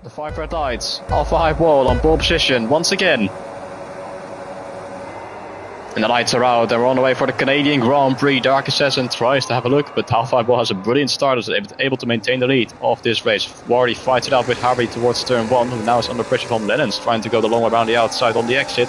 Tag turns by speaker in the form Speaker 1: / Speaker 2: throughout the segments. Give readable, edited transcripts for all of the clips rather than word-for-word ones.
Speaker 1: The 5 red lights, Alpha High Wall on pole position once again. And the lights are out, and we're on the way for the Canadian Grand Prix. Dark Assassin tries to have a look, but Alpha High Wall has a brilliant start, is able to maintain the lead of this race. Wardy fights it out with Harvey towards turn 1, who now is under pressure from Lennon's, trying to go the long way around the outside on the exit.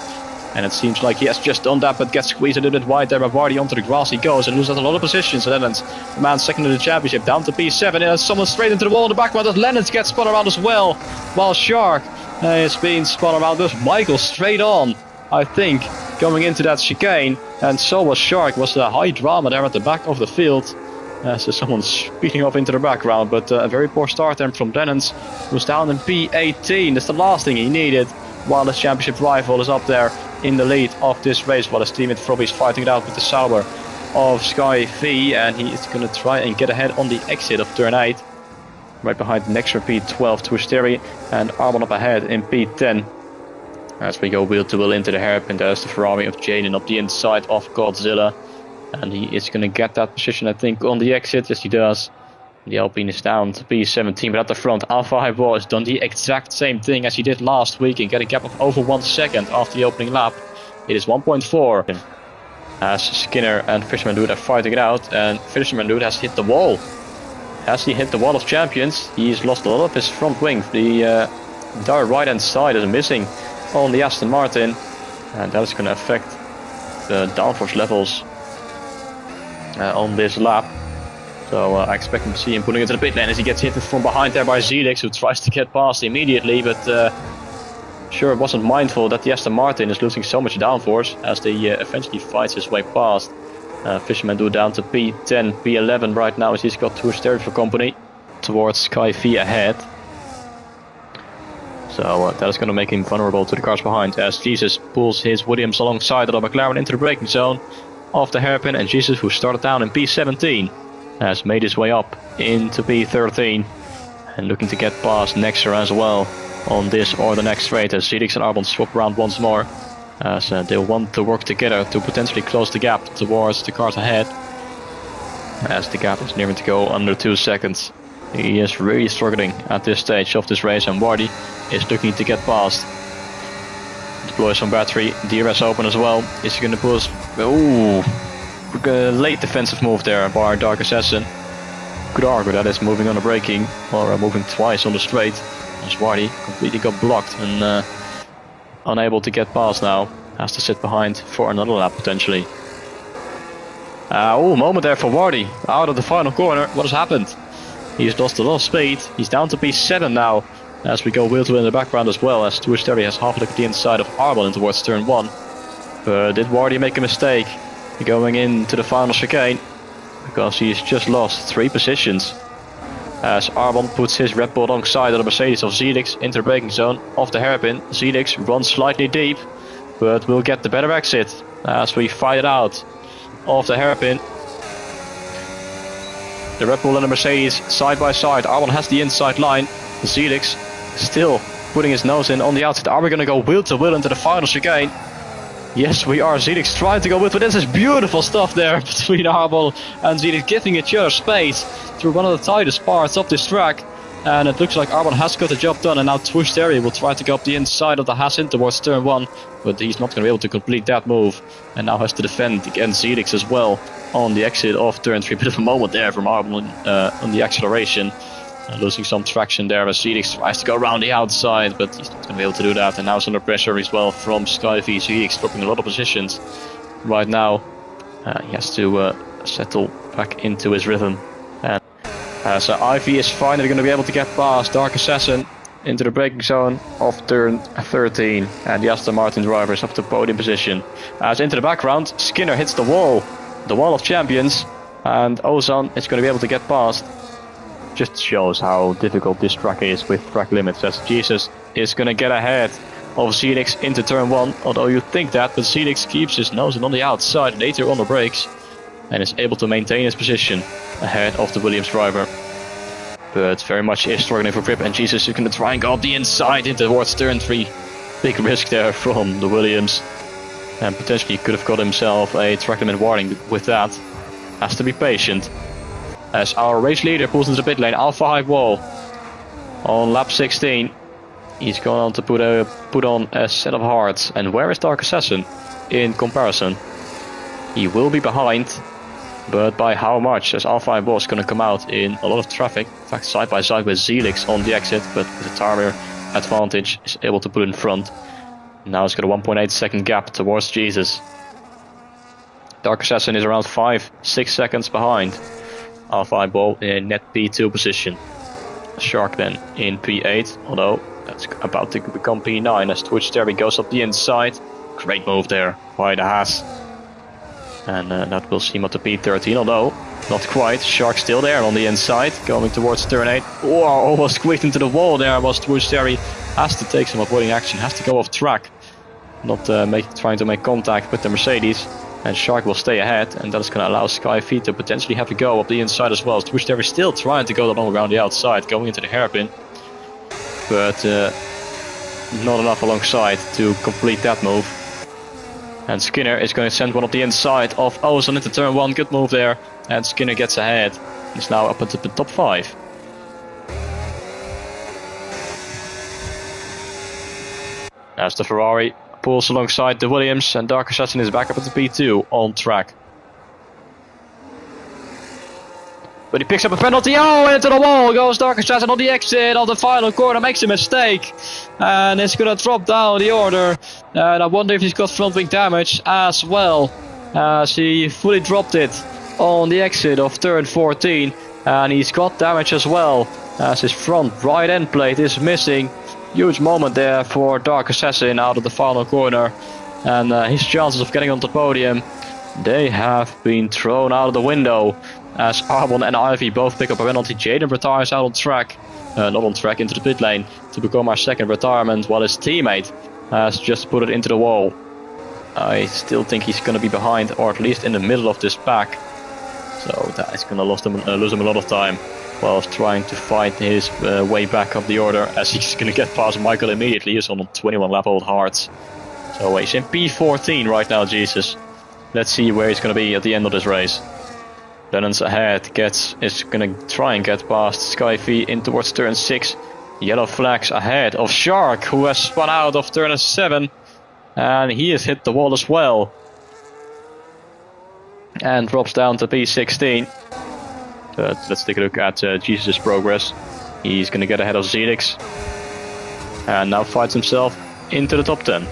Speaker 1: And it seems like he has just done that, but gets squeezed a little bit wide there by Wardy. Onto the grass he goes and loses a lot of positions. Lennon's, the man second in the championship, down to P7, and someone straight into the wall in the background. Lennon's gets spun around as well, while Shark is being spun around. There's Michael straight on, I think, going into that chicane, and so was Shark. Was a high drama there at the back of the field. So someone's speeding off into the background, but a very poor start then from Lennon's, who's down in P18. That's the last thing he needed, while his championship rival is up there in the lead of this race, while his teammate Frobby is fighting it out with the Sauber of Sky V, and he is going to try and get ahead on the exit of turn 8. Right behind next P12 Twisteri, and Arbon up ahead in P10. As we go wheel to wheel into the hairpin, there's the Ferrari of Jaden up the inside of Godzilla. And he is going to get that position, I think, on the exit. Yes, he does. The Alpine is down to P17, but at the front, Alpha High Wall has done the exact same thing as he did last week and get a gap of over 1 second after the opening lap. It is 1.4. As Skinner and Fisherman Dude are fighting it out, and Fisherman Dude has hit the wall. Has he hit the wall of champions? He's lost a lot of his front wing. The entire right hand side is missing on the Aston Martin, and that is going to affect the downforce levels on this lap. So I expect him to see him putting it to the pit lane as he gets hit from behind there by Zelix, who tries to get past immediately, but sure wasn't mindful that the Aston Martin is losing so much downforce as they eventually fights his way past. Fisherman do down to P10, P11 right now as he's got two steering for company towards Sky V ahead. So that is going to make him vulnerable to the cars behind as Jesus pulls his Williams alongside of the McLaren into the braking zone of the hairpin, and Jesus, who started down in P17, has made his way up into P13 and looking to get past Nexer as well on this or the next straight as Zelix and Arbon swap around once more as they'll want to work together to potentially close the gap towards the cars ahead, as the gap is nearing to go under 2 seconds. He is really struggling at this stage of this race, and Wardy is looking to get past. Deploy some battery, DRS open as well. Is he going to push? Ooh, late defensive move there by Dark Assassin. Could argue that is moving on the braking, or moving twice on the straight, as Wardy completely got blocked and unable to get past now. Has to sit behind for another lap potentially. Moment there for Wardy, out of the final corner. What has happened? He's lost a lot of speed. He's down to P7 now, as we go wheel to wheel in the background as well, as Twisteri has half a look at the inside of Arbon towards turn 1. But did Wardy make a mistake going into the final chicane? Because he's just lost 3 positions. As Arbon puts his Red Bull alongside of the Mercedes of Zelix into the braking zone of the hairpin. Zelix runs slightly deep, but will get the better exit as we fight it out of the hairpin. The Red Bull and the Mercedes side by side. Arbon has the inside line. Zelix still putting his nose in on the outside. Are we going to go wheel to wheel into the final chicane? Yes, we are. Zelix trying to go with, but this is beautiful stuff there between Arbon and Zelix, giving each other space through one of the tightest parts of this track. And it looks like Arbon has got the job done, and now Twisteri will try to go up the inside of the Haas in towards turn 1, but he's not going to be able to complete that move, and now has to defend against Zelix as well on the exit of turn 3. Bit of a moment there from Arbon on the acceleration, losing some traction there as Zelix tries to go around the outside, but he's not going to be able to do that, and now it's under pressure as well from Sky V. Zelix dropping a lot of positions right now. He has to settle back into his rhythm. So Ivy is finally going to be able to get past Dark Assassin into the braking zone of turn 13, and the Aston Martin driver is up to podium position. As into the background, Skinner hits the wall of champions, and Ozan is going to be able to get past. Just shows how difficult this track is with track limits, as Jesus is going to get ahead of Zelix into turn 1, although you think that, but Zelix keeps his nose in on the outside later on the brakes and is able to maintain his position ahead of the Williams driver. But very much is struggling for grip, and Jesus is going to try and go up the inside into towards turn 3. Big risk there from the Williams, and potentially could have got himself a track limit warning with that. Has to be patient. As our race leader pulls into the pit lane, Alpha High Wall on lap 16. He's going on to put on a set of hearts. And where is Dark Assassin in comparison? He will be behind, but by how much? As Alpha Eyeball is going to come out in a lot of traffic. In fact, side by side with Zelix on the exit, but with a tire advantage is able to put in front. Now it's got a 1.8 second gap towards Jesus. Dark Assassin is around 5-6 seconds behind Alpha Eyeball in net P2 position. Shark then in P8, although that's about to become P9 as Twitch Terry goes up the inside. Great move there by the Haas. And that will seem up to P13, although not quite. Shark still there on the inside, going towards turn 8. Oh, almost squeezed into the wall there. Was Twitch Terry has to take some avoiding action, has to go off track. Not trying to make contact with the Mercedes. And Shark will stay ahead, and that is going to allow Skyfeet to potentially have to go up the inside as well. Twitch Terry still trying to go along around the outside, going into the hairpin. But not enough alongside to complete that move. And Skinner is going to send one up the inside of Ozan into turn 1. Good move there. And Skinner gets ahead. He's now up into the top 5. As the Ferrari pulls alongside the Williams, and Dark Assassin is back up into P2 on track. But he picks up a penalty. Oh, into the wall goes Dark Assassin on the exit of the final corner. Makes a mistake. And it's going to drop down the order. And I wonder if he's got front wing damage as well. As he fully dropped it on the exit of turn 14. And he's got damage as well. As his front right end plate is missing. Huge moment there for Dark Assassin out of the final corner. And his chances of getting on the podium, they have been thrown out of the window. As Arbon and Ivy both pick up a penalty. Jaden retires out on track. Not on track, into the pit lane to become our second retirement, while his teammate has just put it into the wall. I still think he's going to be behind, or at least in the middle of this pack. So that is going to lose him a lot of time while trying to fight his way back up the order, as he's going to get past Michael immediately. He's on 21 lap old hearts. So he's in P14 right now, Jesus. Let's see where he's going to be at the end of this race. Lennon's ahead, is going to try and get past Skyfeet in towards turn 6. Yellow flags ahead of Shark, who has spun out of turn 7. And he has hit the wall as well. And drops down to P16. But let's take a look at Jesus' progress. He's going to get ahead of Zelix. And now fights himself into the top 10.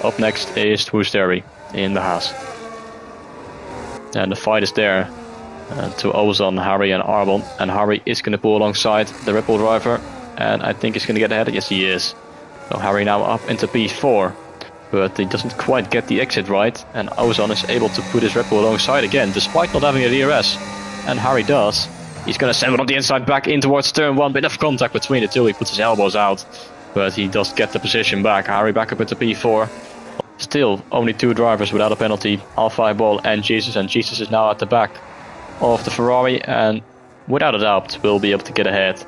Speaker 1: Up next is Twoostery in the Haas. And the fight is there to Ozan, Harry and Arbon. And Harry is going to pull alongside the Red Bull driver. And I think he's going to get ahead. Yes, he is. So Harry now up into P4. But he doesn't quite get the exit right. And Ozan is able to put his Red Bull alongside again, despite not having a DRS. And Harry does. He's going to send it on the inside back in towards turn 1. Bit of contact between the two. He puts his elbows out. But he does get the position back. Harry back up into P4. Still, only 2 drivers without a penalty, Alpha Eyeball and Jesus is now at the back of the Ferrari, and without a doubt will be able to get ahead.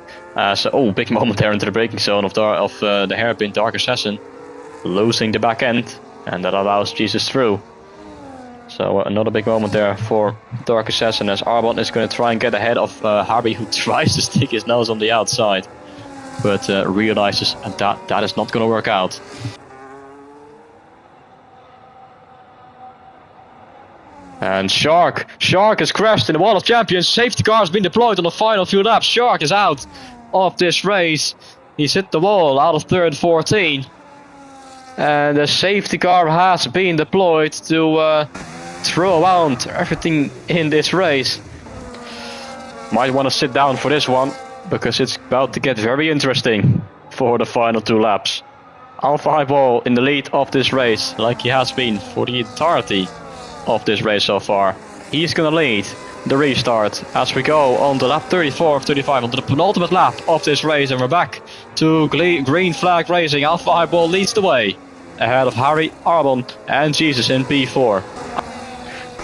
Speaker 1: So, big moment there into the braking zone of the hairpin Dark Assassin, losing the back end, and that allows Jesus through. So another big moment there for Dark Assassin, as Arbon is going to try and get ahead of Harry, who tries to stick his nose on the outside, but realizes that is not going to work out. And Shark has crashed in the wall of champions. Safety car has been deployed on the final few laps. Shark is out of this race. He's hit the wall out of turn 14. And the safety car has been deployed to throw around everything in this race. Might want to sit down for this one, because it's about to get very interesting for the final 2 laps. Alpha Eyeball in the lead of this race, like he has been for the entirety of this race so far. He's gonna lead the restart as we go on to lap 34 of 35, on to the penultimate lap of this race, and we're back to green flag racing. Alpha Eyeball leads the way ahead of Harry, Arbon and Jesus in P4.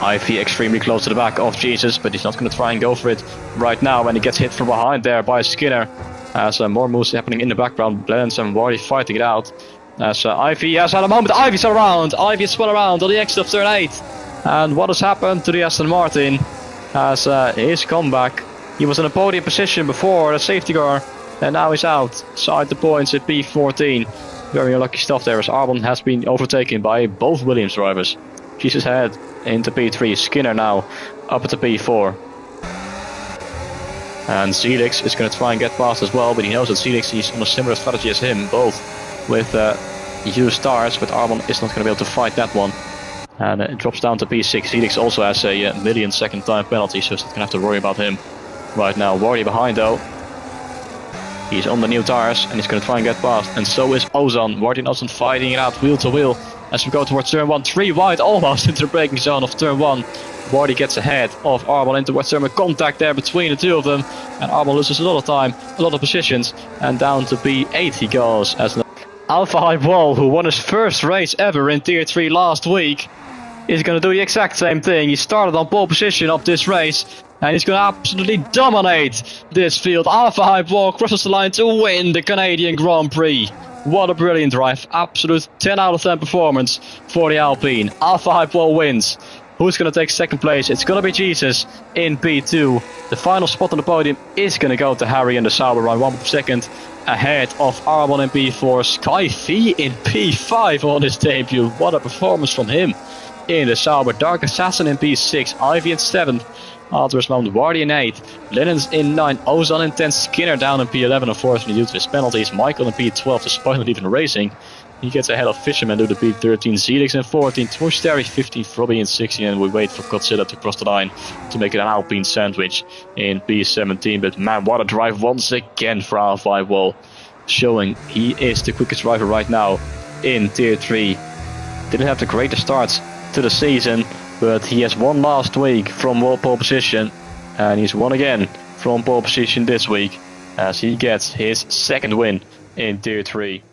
Speaker 1: Ivy extremely close to the back of Jesus, but he's not going to try and go for it right now, and he gets hit from behind there by Skinner. As more moves happening in the background, Blends and Wardy fighting it out. As Ivy has had a moment. Ivy's spun around on the exit of turn 8. And what has happened to the Aston Martin as his comeback? He was in a podium position before the safety car And now he's outside the points at P14. Very unlucky stuff there as Albon has been overtaken by both Williams drivers. Jesus ahead into P3. Skinner now up at the P4. And Zelix is going to try and get past as well, but he knows that Zelix is on a similar strategy as him, both with used tires, but Albon is not going to be able to fight that one. And it drops down to P6. Zelix also has a millisecond time penalty, so he's not going to have to worry about him right now. Wardy behind though. He's on the new tires and he's going to try and get past. And so is Ozan. Wardy and Ozan fighting it out wheel to wheel as we go towards turn 1. 3 wide, almost into the braking zone of turn 1. Wardy gets ahead of Albon into towards turn 1. Contact there between the two of them. And Albon loses a lot of time, a lot of positions. And down to P8 he goes. As Alpha Hype Wall, who won his first race ever in Tier 3 last week, is going to do the exact same thing. He started on pole position of this race. And he's going to absolutely dominate this field. Alpha Hype Wall crosses the line to win the Canadian Grand Prix. What a brilliant drive. Absolute 10 out of 10 performance for the Alpine. Alpha Hype Wall wins. Who's going to take second place? It's going to be Jesus in P2. The final spot on the podium is going to go to Harry in the Sauber run. 1 second ahead of Albon in P4. Sky V in P5 on his debut. What a performance from him in the Sauber. Dark Assassin in P6. Ivy in 7th. After his moment, Wardy in 8th, Lennon's in 9th, Ozan in 10th, Skinner down in P11, unfortunately due to his penalties, Michael in P12, despite not even racing. He gets ahead of Fisherman due to P13, Zelix in 14th, Torsteri 15th, Robbie in 16th, and we wait for Godzilla to cross the line to make it an Alpine sandwich in P17. But man, what a drive once again for Alpha Hype Wall, showing he is the quickest driver right now in Tier 3. Didn't have the greatest starts to the season, but he has won last week from pole position, and he's won again from pole position this week as he gets his second win in Tier 3.